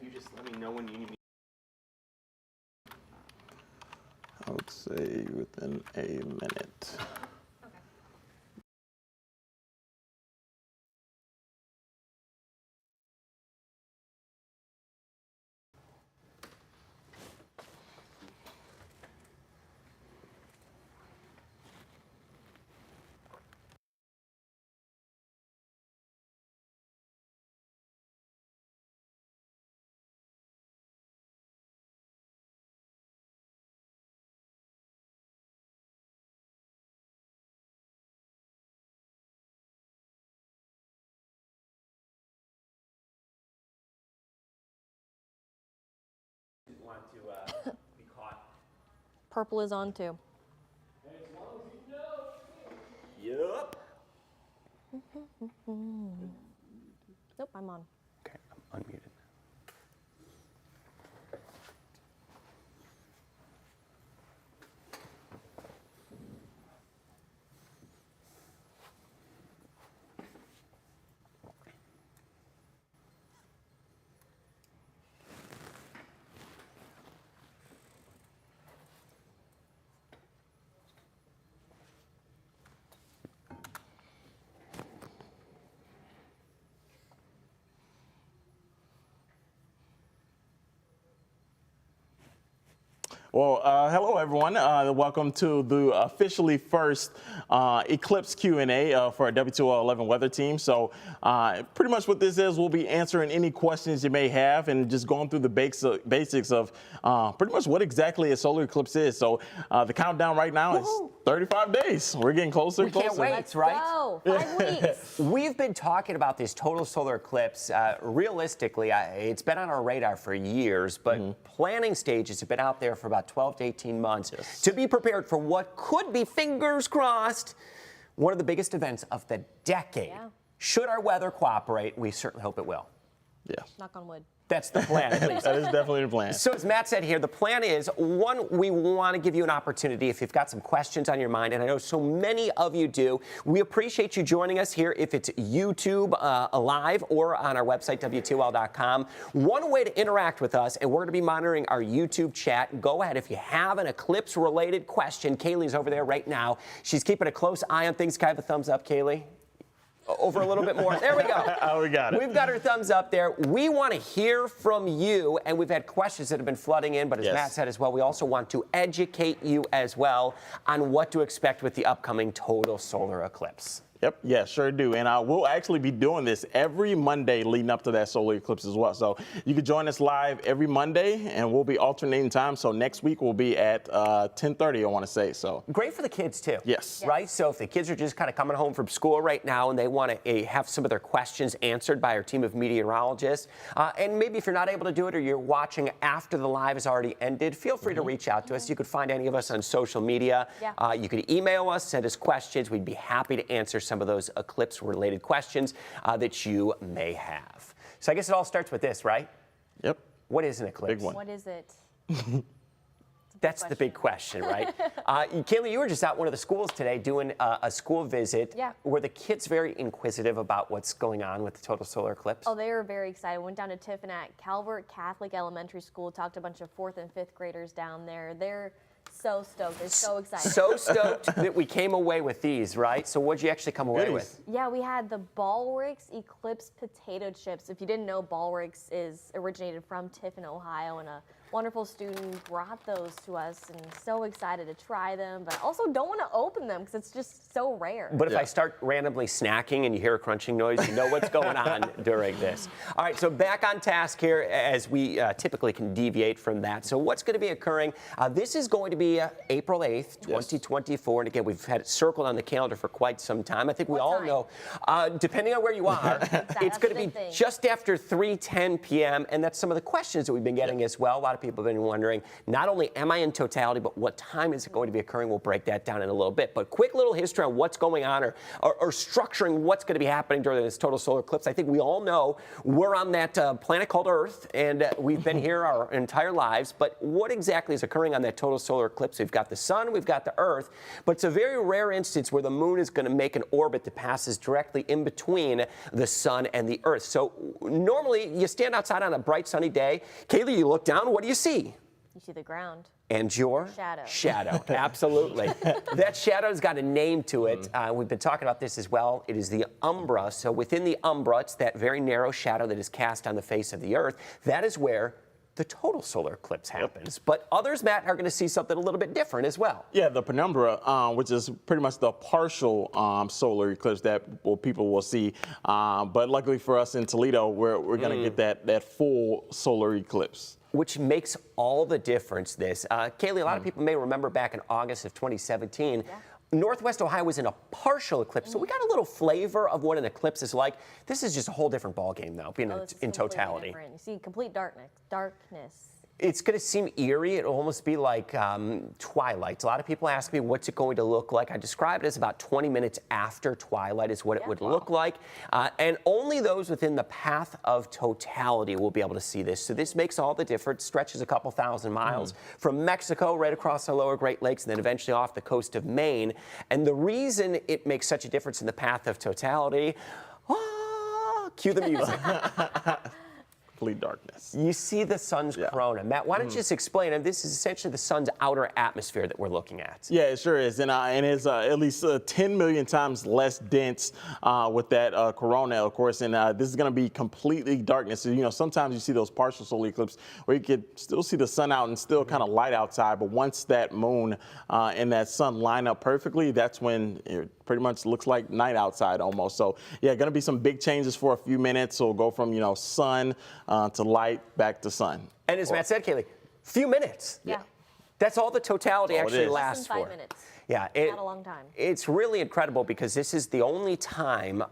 you just let me know when you need me. I would say within a minute. Want to be caught. Purple is on too. As long as you know. Yup. Nope, I'm on. Okay, I'm unmuted. Well, hello everyone. Welcome to the officially first Eclipse Q&A for our W211 weather team. So pretty much what this is, we'll be answering any questions you may have and just going through the basics of pretty much what exactly a solar eclipse is. So the countdown right now is 35 days. We're getting closer and closer. We can't wait, right? Go. 5 weeks. We've been talking about this total solar eclipse. Realistically, it's been on our radar for years, but planning stages have been out there for about 12 to 18 months to be prepared for what could be, fingers crossed, one of the biggest events of the decade. Yeah. Should our weather cooperate, we certainly hope it will. Yeah. Knock on wood. That's the plan, at least. That is definitely the plan. So as Matt said here, the plan is, one, we want to give you an opportunity if you've got some questions on your mind, and I know so many of you do. We appreciate you joining us here, if it's YouTube live or on our website, W2L.com. One way to interact with us, and we're going to be monitoring our YouTube chat. Go ahead. If you have an eclipse-related question, Kaylee's over there right now. She's keeping a close eye on things. Can I have a thumbs up, Kaylee? Over a little bit more. There we go. Oh, we got it. We've got our thumbs up there. We want to hear from you, and we've had questions that have been flooding in, but as Matt said as well, we also want to educate you as well on what to expect with the upcoming total solar eclipse. Yep, yeah, sure do. And we'll actually be doing this every Monday leading up to that solar eclipse as well. So you can join us live every Monday, and we'll be alternating time. So next week we'll be at 10:30, I want to say. So great for the kids too. Yes. Right. So if the kids are just kind of coming home from school right now and they want to have some of their questions answered by our team of meteorologists, and maybe if you're not able to do it or you're watching after the live has already ended, feel free to reach out to us. You could find any of us on social media. Yeah. You could email us, send us questions. We'd be happy to answer some of those eclipse-related questions that you may have. So I guess it all starts with this, right? Yep. What is an eclipse? Big one. What is it? That's the big question, right? Kaylee, you were just out one of the schools today doing a school visit. Yeah. Were the kids very inquisitive about what's going on with the total solar eclipse? Oh, they were very excited. Went down to Tiffin at Calvert Catholic Elementary School, talked to a bunch of 4th and 5th graders down there. They're so stoked. They're so excited. So stoked that we came away with these, right? So what'd you actually come away with? Yeah, we had the Ballricks Eclipse potato chips. If you didn't know, Ballricks is originated from Tiffin, Ohio, and a wonderful student brought those to us, and so excited to try them, but also don't want to open them because it's just so rare. But if I start randomly snacking and you hear a crunching noise, you know what's going on during this. All right, so back on task here, as we typically can deviate from that. So what's going to be occurring? This is going to be April 8th, 2024. And again, we've had it circled on the calendar for quite some time. I think we all know, depending on where you are, it's going to be just after 3:10 p.m. And that's some of the questions that we've been getting as well. A lot of of people have been wondering, not only am I in totality, but what time is it going to be occurring? We'll break that down in a little bit. But quick little history on what's going on or structuring what's going to be happening during this total solar eclipse. I think we all know we're on that planet called Earth, and we've been here our entire lives. But what exactly is occurring on that total solar eclipse? We've got the sun, we've got the Earth, but it's a very rare instance where the moon is going to make an orbit that passes directly in between the sun and the Earth. So normally you stand outside on a bright sunny day. Kaylee, you look down, what do you see? You see the ground. And your shadow. Shadow, absolutely. That shadow's got a name to it. We've been talking about this as well. It is the umbra. So within the umbra, it's that very narrow shadow that is cast on the face of the Earth. That is where the total solar eclipse happens. But others, Matt, are going to see something a little bit different as well. Yeah, the penumbra, which is pretty much the partial solar eclipse that people will see. But luckily for us in Toledo, we're going to get that full solar eclipse. Which makes all the difference. Kaylee, a lot of people may remember back in August of 2017, Northwest Ohio was in a partial eclipse, so we got a little flavor of what an eclipse is like. This is just a whole different ballgame, though, being in totality. Different. You see complete darkness. It's going to seem eerie. It'll almost be like twilight. A lot of people ask me, what's it going to look like? I describe it as about 20 minutes after twilight is what it would look like. And only those within the path of totality will be able to see this. So this makes all the difference. Stretches a couple thousand miles from Mexico right across the lower Great Lakes and then eventually off the coast of Maine. And the reason it makes such a difference in the path of totality, cue the music. Darkness. You see the sun's corona. Matt, why don't you just explain? And this is essentially the sun's outer atmosphere that we're looking at. Yeah, it sure is. And it's at least 10 million times less dense with that corona, of course. And this is going to be completely darkness. So, sometimes you see those partial solar eclipses where you could still see the sun out and still kind of light outside. But once that moon and that sun line up perfectly, that's when it pretty much looks like night outside almost. So, yeah, going to be some big changes for a few minutes. So we'll go from, sun to light back to sun. And as Matt said, Kaylee, few minutes. Yeah. That's all the totality actually lasts for. 5 minutes. Yeah, not a long time. It's really incredible because this is the only time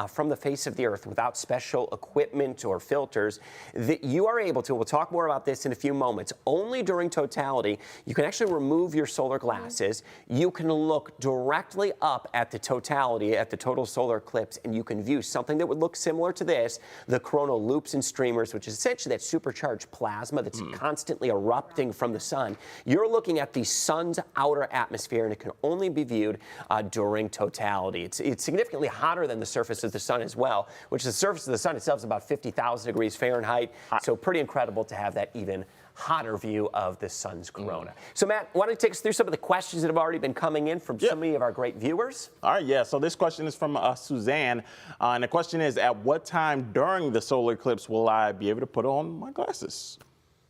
from the face of the Earth without special equipment or filters that you are able to, we'll talk more about this in a few moments, only during totality, you can actually remove your solar glasses. You can look directly up at the totality, at the total solar eclipse, and you can view something that would look similar to this, the coronal loops and streamers, which is essentially that supercharged plasma that's constantly erupting from the sun. You're looking at the sun's outer atmosphere, and it can only be viewed during totality. It's significantly hotter than the surface of the sun as well, which the surface of the sun itself is about 50,000 degrees Fahrenheit. So pretty incredible to have that even hotter view of the sun's corona. So Matt, why don't you take us through some of the questions that have already been coming in from so many of our great viewers? All right, yeah. So this question is from Suzanne, and the question is, at what time during the solar eclipse will I be able to put on my glasses?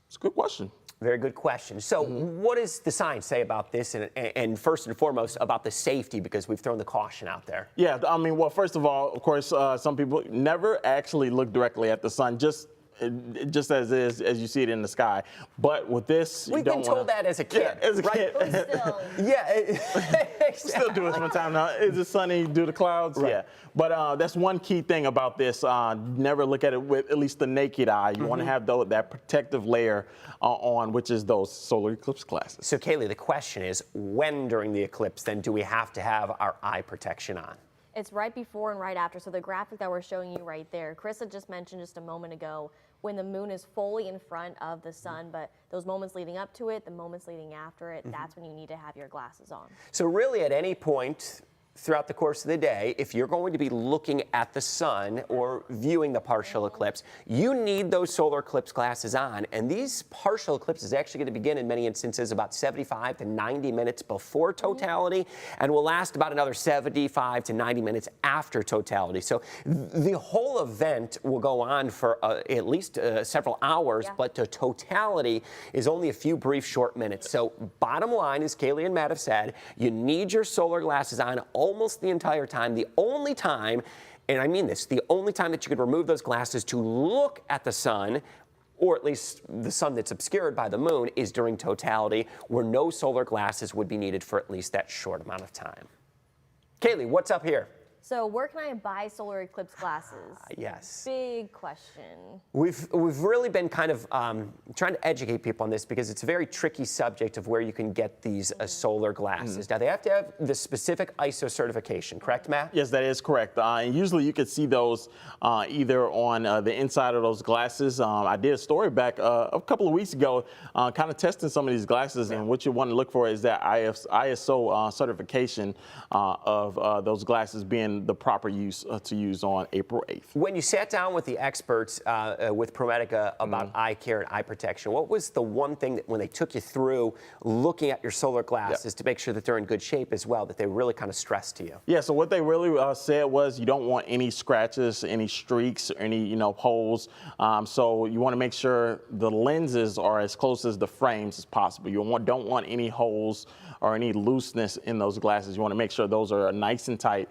It's a good question. Very good question. So what does the science say about this, and first and foremost about the safety, because we've thrown the caution out there? Yeah, I mean, well, first of all, of course, some people never actually look directly at the sun, just as is, as you see it in the sky. But with this, we've been told that as a kid. Yeah, as a kid. Still. Yeah, exactly. Still do it from time now. Is it sunny? Do the clouds? Right. Yeah. But that's one key thing about this. Never look at it with at least the naked eye. You want to have that protective layer on, which is those solar eclipse glasses. So, Kaylee, the question is, when during the eclipse then do we have to have our eye protection on? It's right before and right after. So the graphic that we're showing you right there, Chris had just mentioned just a moment ago when the moon is fully in front of the sun, but those moments leading up to it, the moments leading after it, that's when you need to have your glasses on. So really at any point throughout the course of the day, if you're going to be looking at the sun or viewing the partial eclipse, you need those solar eclipse glasses on. And these partial eclipses are actually going to begin in many instances about 75 to 90 minutes before totality and will last about another 75 to 90 minutes after totality. So the whole event will go on for at least several hours, but the totality is only a few brief short minutes. So bottom line, as Kaylee and Matt have said, you need your solar glasses on almost the entire time. The only time, and I mean this, the only time that you could remove those glasses to look at the sun, or at least the sun that's obscured by the moon, is during totality, where no solar glasses would be needed for at least that short amount of time. Kaylee, what's up here? So where can I buy solar eclipse glasses? Yes. Big question. We've really been kind of trying to educate people on this because it's a very tricky subject of where you can get these solar glasses. Now, they have to have the specific ISO certification, correct, Matt? Yes, that is correct. And usually you can see those either on the inside of those glasses. I did a story back a couple of weeks ago kind of testing some of these glasses, and what you want to look for is that ISO certification of those glasses being the proper use to use on April 8th. When you sat down with the experts with ProMedica about eye care and eye protection, what was the one thing that when they took you through looking at your solar glasses to make sure that they're in good shape as well, that they really kind of stressed to you? Yeah, so what they really said was you don't want any scratches, any streaks, any holes. So you want to make sure the lenses are as close as the frames as possible. You don't want any holes or any looseness in those glasses. You want to make sure those are nice and tight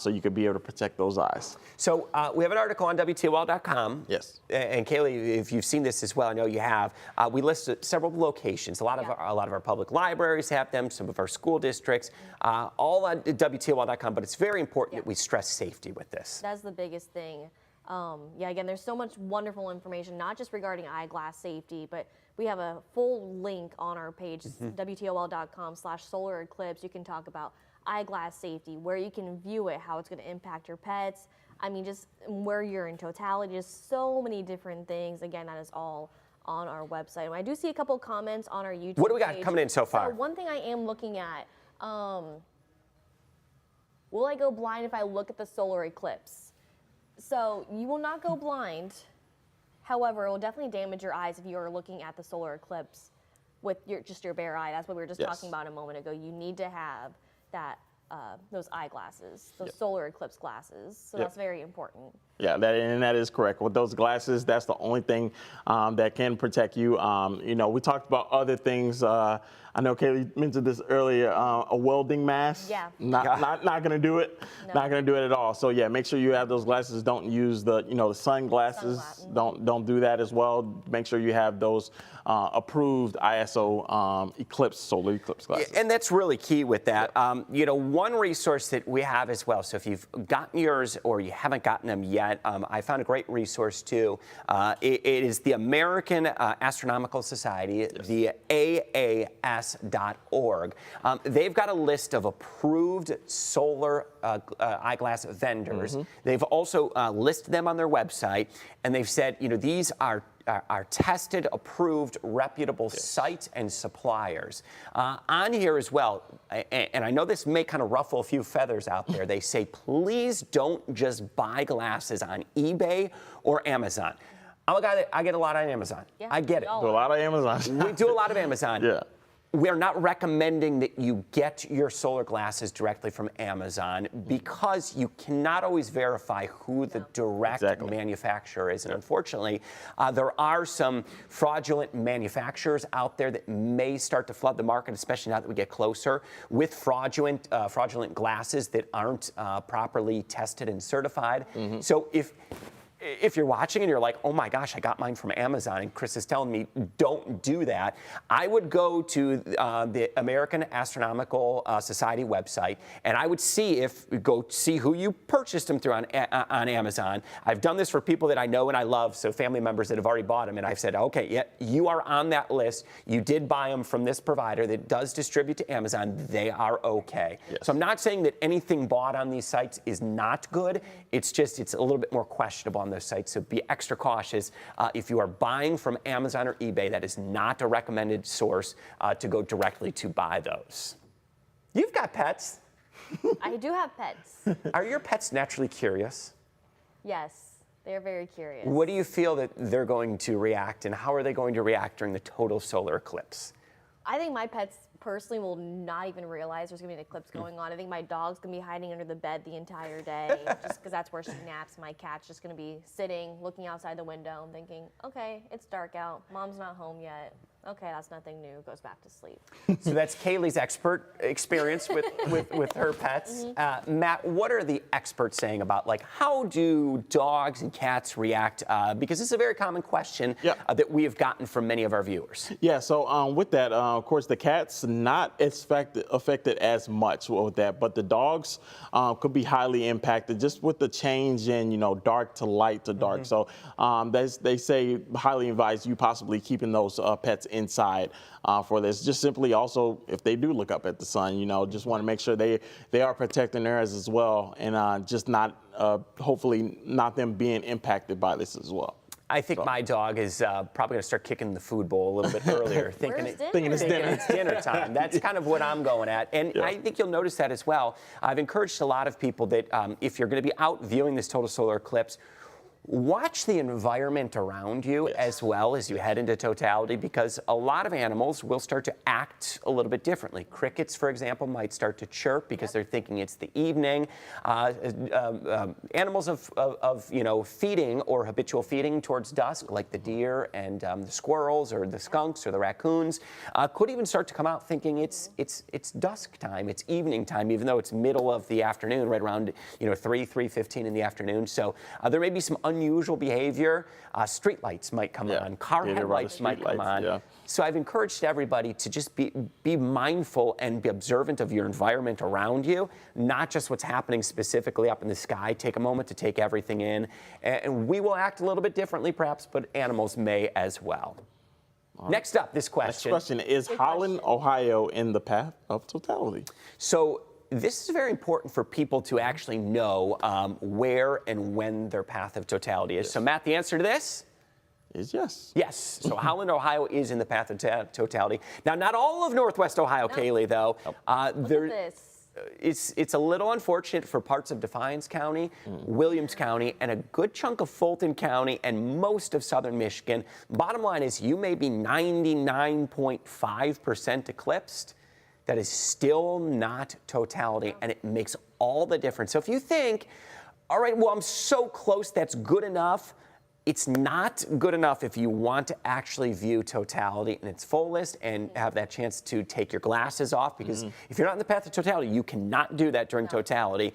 so you could be able to protect those eyes. So we have an article on WTOL.com. Yes. And Kaylee, if you've seen this as well, I know you have. We listed several locations. A lot of our public libraries have them. Some of our school districts, all on WTOL.com. But it's very important that we stress safety with this. That's the biggest thing. Again, there's so much wonderful information, not just regarding eyeglass safety, but we have a full link on our page, WTOL.com/solar eclipse. You can talk about eyeglass safety, where you can view it, how it's going to impact your pets. I mean, just where you're in totality, just so many different things. Again, that is all on our website. And I do see a couple comments on our YouTube What do we got page. coming in so far? So one thing I am looking at, will I go blind if I look at the solar eclipse? So you will not go blind. However, it will definitely damage your eyes if you are looking at the solar eclipse with just your bare eye. That's what we were just talking about a moment ago. You need to have that those eyeglasses, those solar eclipse glasses. So that's very important. Yeah, that is correct. With those glasses, that's the only thing that can protect you. We talked about other things. I know Kaylee mentioned this earlier. A welding mask. Yeah. Not going to do it. No. Not going to do it at all. So yeah, make sure you have those glasses. Don't use the the sunglasses. Don't do that as well. Make sure you have those approved ISO solar eclipse glasses. And that's really key with that. One resource that we have as well. So if you've gotten yours or you haven't gotten them yet, I found a great resource too. It is the American Astronomical Society, the AAS.org. They've got a list of approved solar eyeglass vendors. They've also listed them on their website, and they've said, these are tested, approved, reputable sites and suppliers. On here as well, and I know this may kind of ruffle a few feathers out there, they say, please don't just buy glasses on eBay or Amazon. I'm a guy that I get a lot on Amazon. Yeah, I get it. Do a lot of Amazon. We do a lot of Amazon. Yeah. We're not recommending that you get your solar glasses directly from Amazon because you cannot always verify who the direct manufacturer is. And unfortunately, there are some fraudulent manufacturers out there that may start to flood the market, especially now that we get closer, with fraudulent glasses that aren't properly tested and certified. So if you're watching and you're like, oh my gosh, I got mine from Amazon, and Chris is telling me don't do that, I would go to the American Astronomical Society website, and I would see who you purchased them through on Amazon. I've done this for people that I know and I love, so family members that have already bought them, and I've said, okay, yeah, you are on that list. You did buy them from this provider that does distribute to Amazon. They are okay. So I'm not saying that anything bought on these sites is not good. It's just, it's a little bit more questionable on those sites, so be extra cautious. If you are buying from Amazon or eBay, that is not a recommended source to go directly to buy those. You've got pets. I do have pets. Are your pets naturally curious? Yes, they're very curious. What do you feel that they're going to react, and how are they going to react during the total solar eclipse? I think my pets personally will not even realize there's gonna be an eclipse going on. I think my dog's gonna be hiding under the bed the entire day, just because that's where she naps. My cat's just gonna be sitting, looking outside the window and thinking, okay, it's dark out, mom's not home yet. Okay, that's nothing new. Goes back to sleep. So that's Kaylee's expert experience with her pets. Matt, what are the experts saying about, like, how do dogs and cats react? Because this is a very common question that we have gotten from many of our viewers. Yeah, so with that, of course, the cats not affected as much with that, but the dogs could be highly impacted just with the change in, dark to light to dark. So they say highly advise you possibly keeping those pets inside for this. Just simply also, if they do look up at the sun, just want to make sure they are protecting theirs as well, and just not, hopefully not them being impacted by this as well. I think my dog is probably going to start kicking the food bowl a little bit earlier, thinking it's dinner time. That's kind of what I'm going at. And I think you'll notice that as well. I've encouraged a lot of people that if you're going to be out viewing this total solar eclipse, watch the environment around you as well as you head into totality, because a lot of animals will start to act a little bit differently. Crickets, for example, might start to chirp because they're thinking it's the evening. Animals of feeding or habitual feeding towards dusk, like the deer and the squirrels or the skunks or the raccoons, could even start to come out thinking it's dusk time, it's evening time, even though it's middle of the afternoon, right around 3:15 in the afternoon. So there may be some unusual behavior. Street lights might come on, car headlights might come on. So I've encouraged everybody to just be mindful and be observant of your environment around you, not just what's happening specifically up in the sky. Take a moment to take everything in. And we will act a little bit differently perhaps, but animals may as well. Next up, this question. Next question is Holland, Ohio in the path of totality? So this is very important for people to actually know where and when their path of totality is. So, Matt, the answer to this is yes. Yes. So Holland, Ohio is in the path of totality. Now, not all of Northwest Ohio, Kaylee, though. Look at this. It's a little unfortunate for parts of Defiance County, Williams County, and a good chunk of Fulton County and most of southern Michigan. Bottom line is you may be 99.5% eclipsed. That is still not totality, and it makes all the difference. So if you think, all right, well, I'm so close, that's good enough, it's not good enough if you want to actually view totality in its fullest and have that chance to take your glasses off, because if you're not in the path of totality, you cannot do that during totality.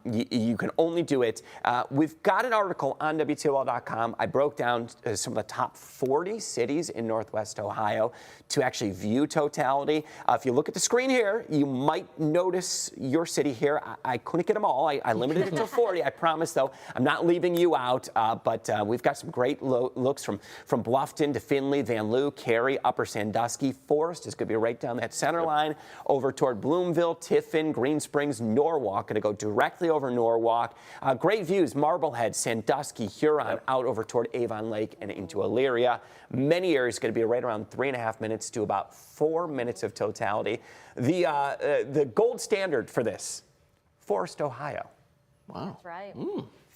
You can only do it. We've got an article on WTOL.com. I broke down some of the top 40 cities in Northwest Ohio to actually view totality. If you look at the screen here, you might notice your city here. I couldn't get them all. I limited it to 40. I promise, though. I'm not leaving you out, but we've got some great looks from Bluffton to Findlay, Van Loo, Cary, Upper Sandusky. Forest is going to be right down that center line over toward Bloomville, Tiffin, Green Springs, Norwalk. Going to go directly over Norwalk. Great views, Marblehead, Sandusky, Huron, out over toward Avon Lake and into Elyria. Many areas going to be right around 3.5 minutes to about 4 minutes of totality. The gold standard for this, Forest, Ohio. Wow. That's right.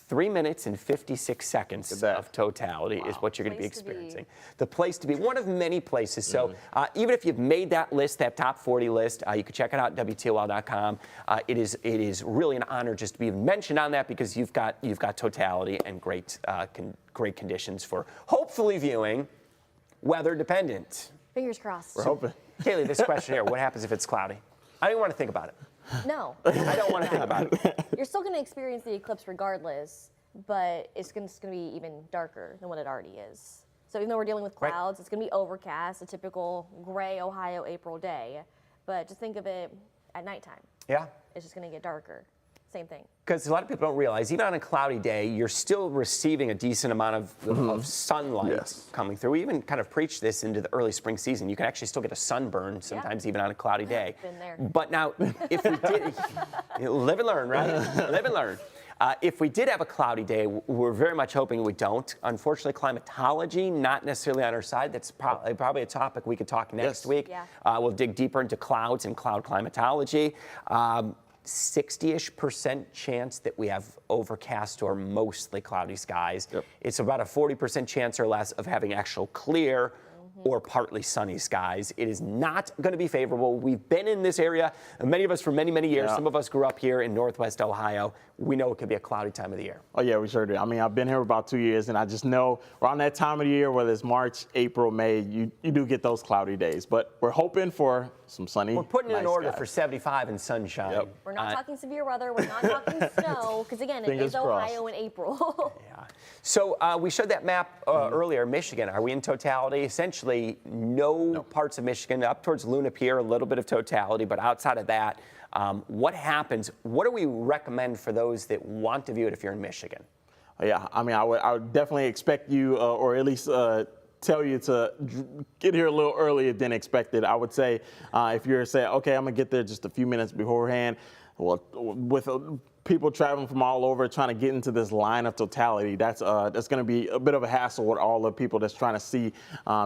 3 minutes and 56 seconds of totality is what you're going to be experiencing. The place to be, one of many places. So even if you've made that list, that top 40 list, you can check it out at WTOL.com. It is really an honor just to be mentioned on that, because you've got totality and great conditions for hopefully viewing, weather dependent. Fingers crossed. We're hoping. Kaylee, this question here, what happens if it's cloudy? I don't want to think about it. No. I don't want to think about it. You're still going to experience the eclipse regardless, but it's going to be even darker than what it already is. So even though we're dealing with clouds, it's going to be overcast, a typical gray Ohio April day. But just think of it at nighttime. Yeah. It's just going to get darker. Same thing. Because a lot of people don't realize, even on a cloudy day, you're still receiving a decent amount of sunlight coming through. We even kind of preach this into the early spring season. You can actually still get a sunburn sometimes even on a cloudy day. Been there. But now, if we did, live and learn, right? Live and learn. If we did have a cloudy day, we're very much hoping we don't. Unfortunately, climatology, not necessarily on our side. That's probably a topic we could talk next week. Yeah. We'll dig deeper into clouds and cloud climatology. 60-ish% chance that we have overcast or mostly cloudy skies. It's about a 40% chance or less of having actual clear or partly sunny skies. It is not going to be favorable. We've been in this area, many of us for many, many years. Yeah. Some of us grew up here in Northwest Ohio. We know it could be a cloudy time of the year. Oh, yeah, we sure do. I mean, I've been here about 2 years, and I just know around that time of the year, whether it's March, April, May, you do get those cloudy days. But we're hoping for some sunny, We're putting in nice order skies. for 75 and sunshine. Yep. We're not talking severe weather. We're not talking snow. Because again, it Fingers is Ohio in April. Yeah. So we showed that map earlier, Michigan. Are we in totality? Essentially, no parts of Michigan, up towards Luna Pier, a little bit of totality, but outside of that, what happens? What do we recommend for those that want to view it if you're in Michigan? Yeah, I mean, I would definitely expect you, or at least tell you to get here a little earlier than expected. I would say if you're saying, okay, I'm gonna get there just a few minutes beforehand, well, with people traveling from all over trying to get into this line of totality, that's going to be a bit of a hassle with all the people that's trying to see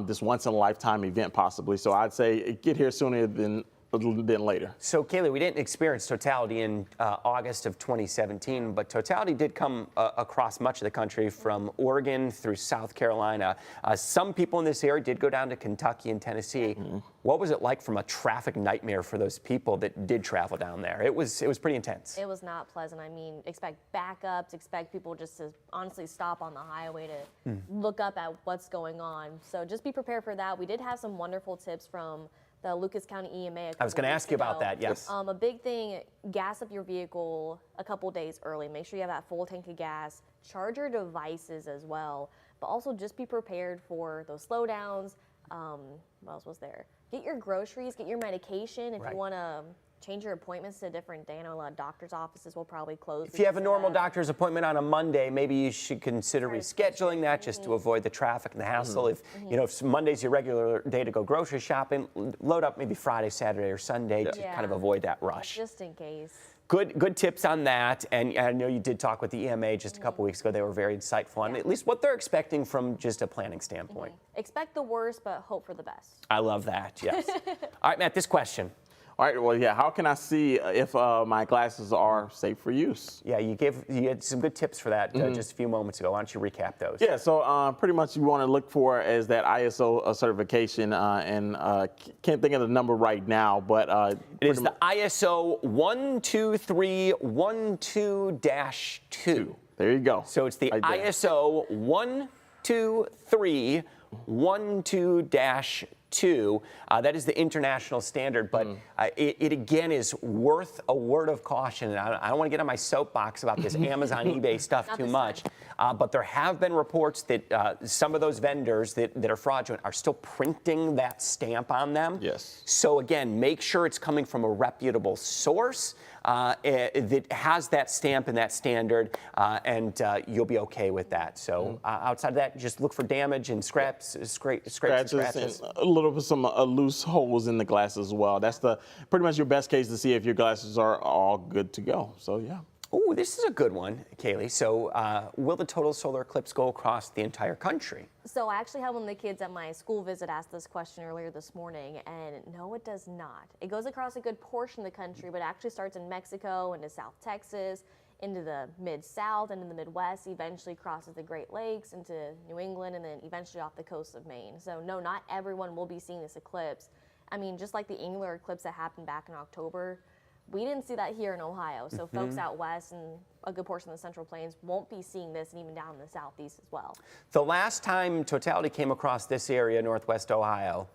this once in a lifetime event possibly. So I'd say get here sooner than later. So, Kaylee, we didn't experience totality in August of 2017, but totality did come across much of the country from Oregon through South Carolina. Some people in this area did go down to Kentucky and Tennessee. What was it like from a traffic nightmare for those people that did travel down there? It was pretty intense. It was not pleasant. I mean, expect backups, expect people just to honestly stop on the highway to look up at what's going on. So just be prepared for that. We did have some wonderful tips from the Lucas County EMA. I was going to ask you about that, yes. A big thing, gas up your vehicle a couple days early. Make sure you have that full tank of gas. Charge your devices as well. But also just be prepared for those slowdowns. What else was there? Get your groceries, get your medication. If you want to change your appointments to a different day. I know a lot of doctor's offices will probably close. If you have a normal doctor's appointment on a Monday, maybe you should consider rescheduling that just to avoid the traffic and the hassle. If if Monday's your regular day to go grocery shopping, load up maybe Friday, Saturday, or Sunday to kind of avoid that rush. Just in case. Good tips on that. And I know you did talk with the EMA just a couple weeks ago. They were very insightful on at least what they're expecting from just a planning standpoint. Expect the worst, but hope for the best. I love that, yes. All right, Matt, this question. All right, well, yeah, how can I see if my glasses are safe for use? Yeah, you had some good tips for that just a few moments ago. Why don't you recap those? Yeah, so pretty much you want to look for is that ISO certification, and can't think of the number right now, but it is the ISO 12312-2. There you go. So it's the right ISO 12312-2. That is the international standard, but it again is worth a word of caution. And I don't want to get on my soapbox about this Amazon, eBay stuff too much, but there have been reports that some of those vendors that are fraudulent are still printing that stamp on them. Yes. So again, make sure it's coming from a reputable source that has that stamp and that standard, and you'll be okay with that. So outside of that, just look for damage and scrapes and scratches. And a little bit some loose holes in the glass as well. That's pretty much your best case to see if your glasses are all good to go. So yeah. Oh, this is a good one, Kaylee. So will the total solar eclipse go across the entire country? So I actually had one of the kids at my school visit ask this question earlier this morning, and no, it does not. It goes across a good portion of the country, but it actually starts in Mexico, into South Texas, into the Mid-South, and in the Midwest, eventually crosses the Great Lakes into New England, and then eventually off the coast of Maine. So no, not everyone will be seeing this eclipse. I mean, just like the angular eclipse that happened back in October, we didn't see that here in Ohio. So folks out west and a good portion of the Central Plains won't be seeing this, and even down in the southeast as well. The last time totality came across this area, Northwest Ohio,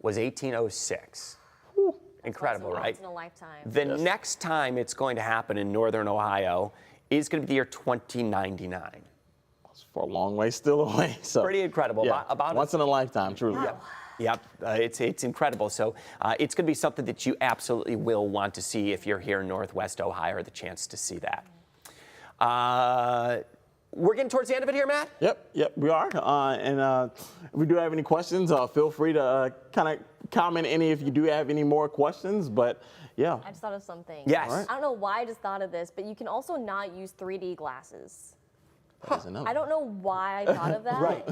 was 1806. Whew. Incredible, right? Once in a lifetime. The next time it's going to happen in northern Ohio is going to be the year 2099. It's for a long way still away. So pretty incredible. Yeah, about once in a lifetime, truly. Wow. Yep, it's incredible. So it's going to be something that you absolutely will want to see if you're here in Northwest Ohio, or the chance to see that. We're getting towards the end of it here, Matt? Yep, we are. And if we do have any questions, feel free to kind of comment any if you do have any more questions. But yeah. I just thought of something. Yes. All right. I don't know why I just thought of this, but you can also not use 3D glasses. That is another. I don't know why I thought of that. Right.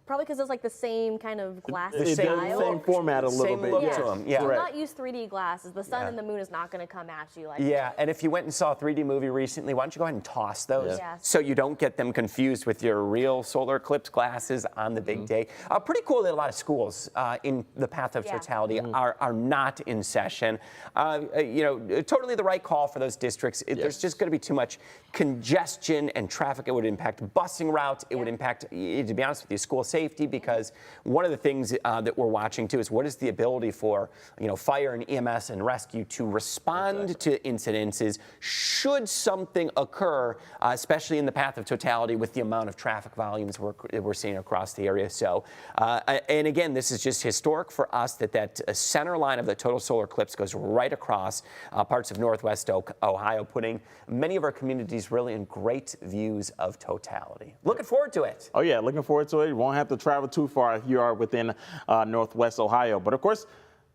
Probably because it's like the same kind of glasses It does style. same format a little Same bit. look yes. to 'em, yeah. Do Right. not use 3D glasses. The sun Yeah. and the moon is not going to come at you like Yeah, and if you went and saw a 3D movie recently, why don't you go ahead and toss those Yeah. Yes. so you don't get them confused with your real solar eclipse glasses on the big day. Pretty cool that a lot of schools in the path of Yeah. totality are not in session. Totally the right call for those districts. There's just going to be too much congestion and traffic. It would impact busing routes. It would impact, to be honest with you, school safety, because one of the things that we're watching too is what is the ability for fire and EMS and rescue to respond to incidences should something occur, especially in the path of totality with the amount of traffic volumes we're seeing across the area. So, and again, this is just historic for us that center line of the total solar eclipse goes right across parts of Northwest Ohio, putting many of our communities really in great views of totality. Looking forward to it. Oh yeah, looking forward to it. You won't have to travel too far if you are within Northwest Ohio. But of course,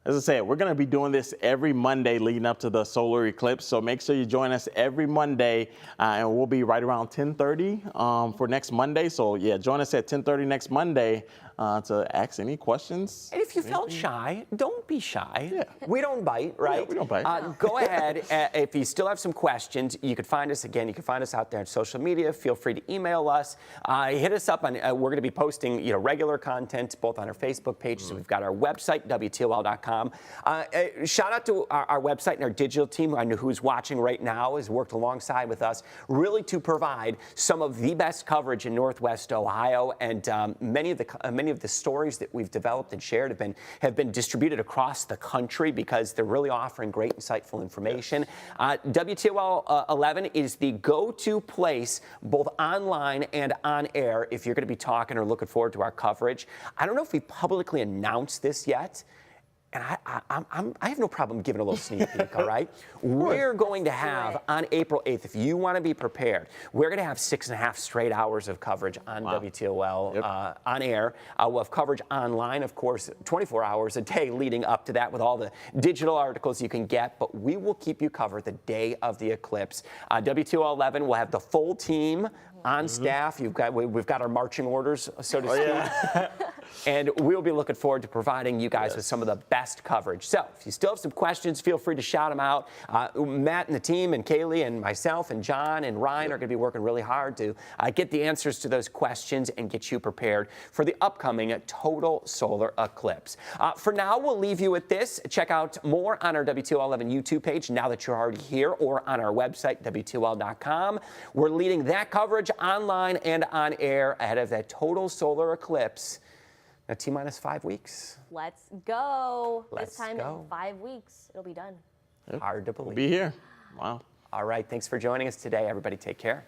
as I said, we're going to be doing this every Monday leading up to the solar eclipse. So make sure you join us every Monday, and we'll be right around 10:30 for next Monday. So yeah, join us at 10:30 next Monday to ask any questions. And if you felt shy, don't be shy. Yeah. We don't bite, right? Yeah, we don't bite. Go ahead. If you still have some questions, you can find us again. You can find us out there on social media. Feel free to email us. Hit us up on. We're going to be posting, regular content both on our Facebook page. So we've got our website, WTOL.com. Shout out to our website and our digital team. I know who's watching right now has worked alongside with us, really to provide some of the best coverage in Northwest Ohio, and many of the stories that we've developed and shared have been distributed across the country because they're really offering great, insightful information. WTOL 11 is the go-to place, both online and on air, if you're going to be talking or looking forward to our coverage. I don't know if we publicly announced this yet. And I have no problem giving a little sneak peek, all right? We're going to have, on April 8th, if you want to be prepared, we're going to have 6.5 straight hours of coverage on WTOL on air. We'll have coverage online, of course, 24 hours a day leading up to that with all the digital articles you can get. But we will keep you covered the day of the eclipse. WTOL 11 will have the full team on staff. We've got our marching orders, so to speak. And we'll be looking forward to providing you guys with some of the best coverage. So if you still have some questions, feel free to shout them out. Matt and the team and Kaylee and myself and John and Ryan are going to be working really hard to get the answers to those questions and get you prepared for the upcoming total solar eclipse. For now, we'll leave you with this. Check out more on our WTOL 11 YouTube page now that you're already here, or on our website, WTOL.com. We're leading that coverage online and on air ahead of that total solar eclipse. Now, T-minus 5 weeks. Let's go. Let's this time go. in 5 weeks, it'll be done. Hard to believe. Be here. Wow. All right, thanks for joining us today, everybody. Take care.